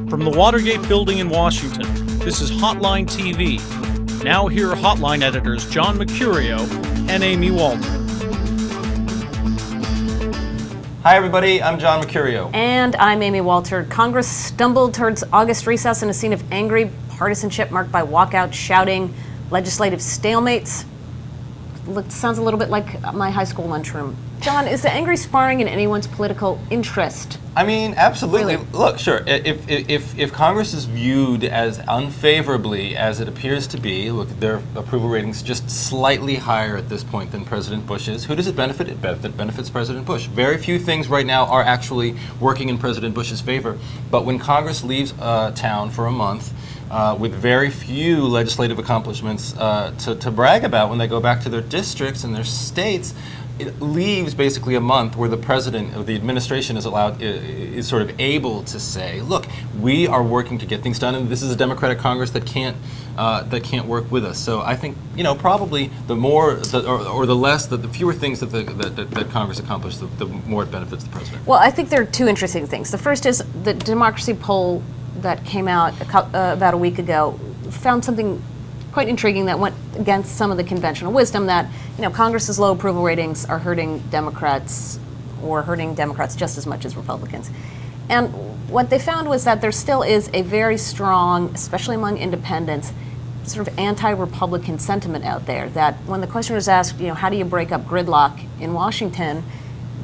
From the Watergate building in Washington, this is Hotline TV. Now here are Hotline editors John Mercurio and Amy Walter. Hi everybody, I'm John Mercurio. And I'm Amy Walter. Congress stumbled towards August recess in a scene of angry partisanship marked by walkouts, shouting, legislative stalemates. Sounds a little bit like my high school lunchroom. John, is the angry sparring in anyone's political interest? I mean, absolutely. Really? Look, sure, if Congress is viewed as unfavorably as it appears to be, look, their approval ratings just slightly higher at this point than President Bush's. Who does it benefit? It benefits President Bush. Very few things right now are actually working in President Bush's favor. But when Congress leaves town for a month, with very few legislative accomplishments to brag about when they go back to their districts and their states, it leaves basically a month where the president or the administration is sort of able to say, look, we are working to get things done, and this is a Democratic Congress that can't work with us. So I think, you know, probably the more or the less, the fewer things that Congress accomplishes, the more it benefits the president. Well, I think there are two interesting things. The first is the democracy poll that came out about a week ago found something quite intriguing that went against some of the conventional wisdom that, you know, Congress's low approval ratings are hurting Democrats just as much as Republicans. And what they found was that there still is a very strong, especially among independents, sort of anti-Republican sentiment out there, that when the question was asked, you know, how do you break up gridlock in Washington,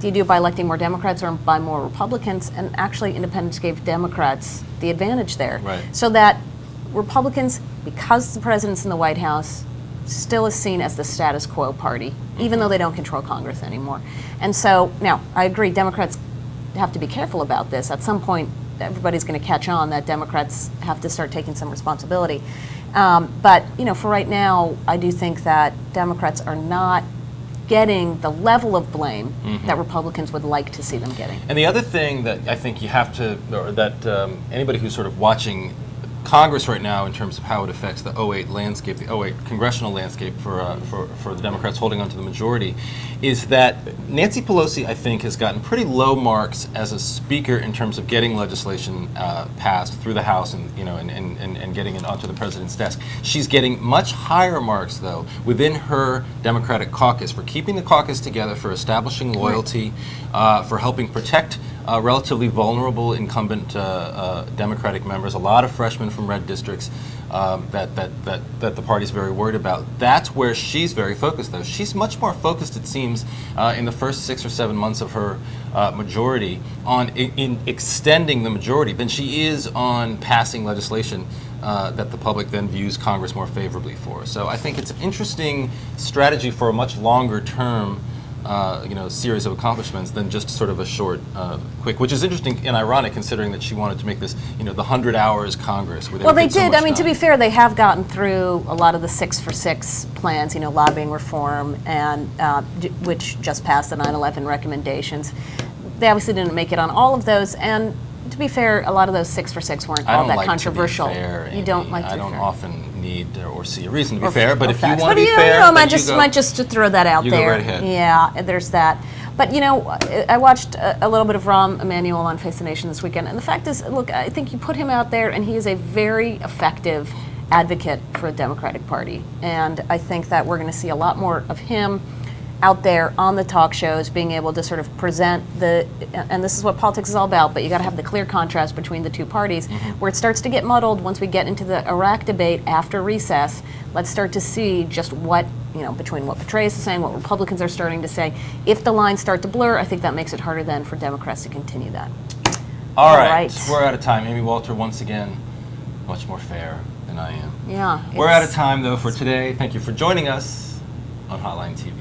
do you do it by electing more Democrats or by more Republicans? And actually independents gave Democrats the advantage there. Right. So that Republicans, because the president's in the White House, still is seen as the status quo party, even though they don't control Congress anymore. And so, now, I agree, Democrats have to be careful about this. At some point, everybody's going to catch on that Democrats have to start taking some responsibility. But, you know, for right now, I do think that Democrats are not getting the level of blame that Republicans would like to see them getting. And the other thing that I think you have to, or that anybody who's sort of watching Congress right now in terms of how it affects the 08 landscape, the 08 congressional landscape for the Democrats holding on to the majority, is that Nancy Pelosi, I think, has gotten pretty low marks as a speaker in terms of getting legislation passed through the House and, you know, and getting it onto the president's desk. She's getting much higher marks, though, within her Democratic caucus for keeping the caucus together, for establishing loyalty, for helping protect relatively vulnerable incumbent Democratic members, a lot of freshmen from red districts that the party's very worried about. That's where she's very focused, though. She's much more focused, it seems, in the first 6 or 7 months of her majority on in extending the majority than she is on passing legislation that the public then views Congress more favorably for. So I think it's an interesting strategy for a much longer term series of accomplishments than just sort of a short, quick, which is interesting and ironic considering that she wanted to make this, you know, the 100 hours Congress. Well, they did. I mean, to be fair, they have gotten through a lot of the 6 for 6 plans, you know, lobbying reform, and which just passed the 9/11 recommendations. They obviously didn't make it on all of those, and to be fair, a lot of those 6 for 6 weren't all that controversial. To be fair, you don't like to be fair. I don't often need or see a reason to be fair, but if you want to be fair, fair, I might just to throw that out there. Go right ahead. Yeah, there's that. But you know, I watched a little bit of Rahm Emanuel on Face the Nation this weekend, and the fact is, look, I think you put him out there, and he is a very effective advocate for the Democratic Party, and I think that we're going to see a lot more of him out there on the talk shows, being able to sort of present and this is what politics is all about, but you got to have the clear contrast between the two parties. Where it starts to get muddled once we get into the Iraq debate after recess, let's start to see just what, you know, between what Petraeus is saying, what Republicans are starting to say. If the lines start to blur, I think that makes it harder then for Democrats to continue that. All right. We're out of time. Amy Walter, once again, much more fair than I am. Yeah. We're out of time, though, for today. Thank you for joining us on Hotline TV.